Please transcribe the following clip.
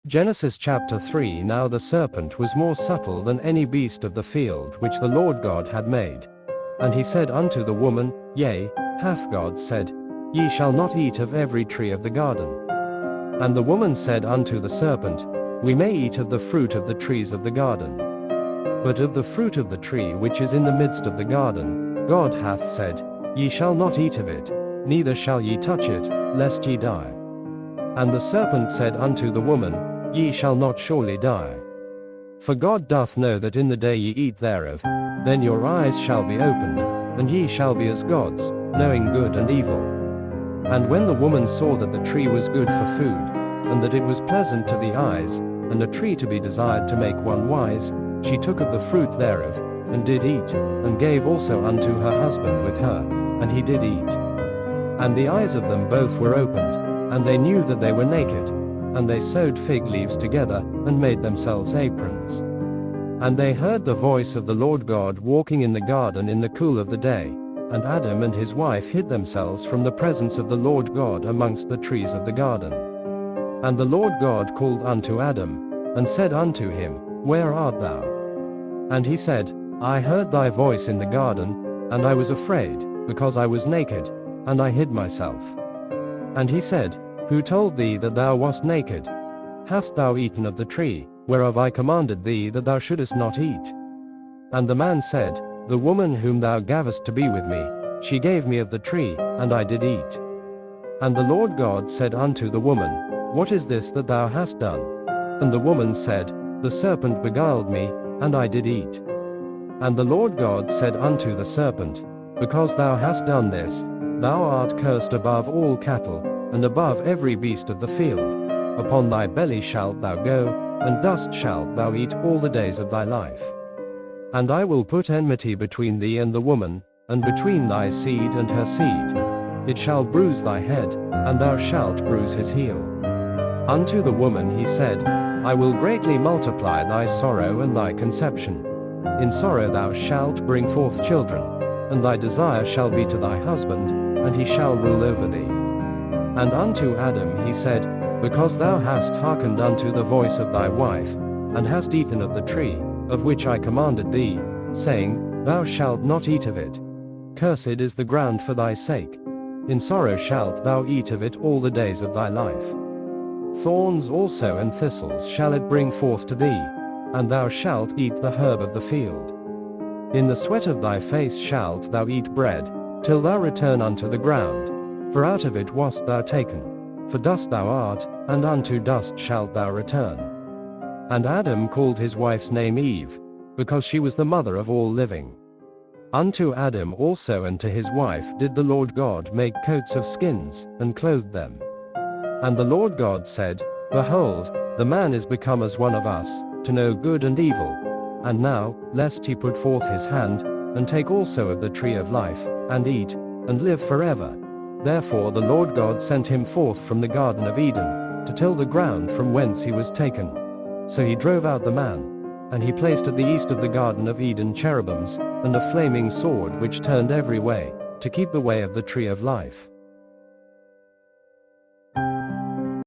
Genesis chapter 3. Now the serpent was more subtle than any beast of the field which the Lord God had made. And he said unto the woman, Yea, hath God said, Ye shall not eat of every tree of the garden? And the woman said unto the serpent, We may eat of the fruit of the trees of the garden. But of the fruit of the tree which is in the midst of the garden, God hath said, Ye shall not eat of it, neither shall ye touch it, lest ye die. And the serpent said unto the woman, Ye shall not surely die. For God doth know that in the day ye eat thereof, then your eyes shall be opened, and ye shall be as gods, knowing good and evil. And when the woman saw that the tree was good for food, and that it was pleasant to the eyes, and a tree to be desired to make one wise, she took of the fruit thereof, and did eat, and gave also unto her husband with her, and he did eat. And the eyes of them both were opened, and they knew that they were naked. And they sewed fig leaves together, and made themselves aprons. And they heard the voice of the Lord God walking in the garden in the cool of the day. And Adam and his wife hid themselves from the presence of the Lord God amongst the trees of the garden. And the Lord God called unto Adam, and said unto him, Where art thou? And he said, I heard thy voice in the garden, and I was afraid, because I was naked, and I hid myself. And he said, Who told thee that thou wast naked? Hast thou eaten of the tree, whereof I commanded thee that thou shouldest not eat? And the man said, The woman whom thou gavest to be with me, she gave me of the tree, and I did eat. And the Lord God said unto the woman, What is this that thou hast done? And the woman said, The serpent beguiled me, and I did eat. And the Lord God said unto the serpent, Because thou hast done this, thou art cursed above all cattle, and above every beast of the field. Upon thy belly shalt thou go, and dust shalt thou eat all the days of thy life. And I will put enmity between thee and the woman, and between thy seed and her seed. It shall bruise thy head, and thou shalt bruise his heel. Unto the woman he said, I will greatly multiply thy sorrow and thy conception. In sorrow thou shalt bring forth children, and thy desire shall be to thy husband, and he shall rule over thee. And unto Adam he said, Because thou hast hearkened unto the voice of thy wife, and hast eaten of the tree, of which I commanded thee, saying, Thou shalt not eat of it. Cursed is the ground for thy sake. In sorrow shalt thou eat of it all the days of thy life. Thorns also and thistles shall it bring forth to thee, and thou shalt eat the herb of the field. In the sweat of thy face shalt thou eat bread, till thou return unto the ground. For out of it wast thou taken. For dust thou art, and unto dust shalt thou return. And Adam called his wife's name Eve, because she was the mother of all living. Unto Adam also and to his wife did the Lord God make coats of skins, and clothed them. And the Lord God said, Behold, the man is become as one of us, to know good and evil. And now, lest he put forth his hand, and take also of the tree of life, and eat, and live forever. Therefore the Lord God sent him forth from the Garden of Eden, to till the ground from whence he was taken. So he drove out the man. And he placed at the east of the Garden of Eden cherubims, and a flaming sword which turned every way, to keep the way of the tree of life.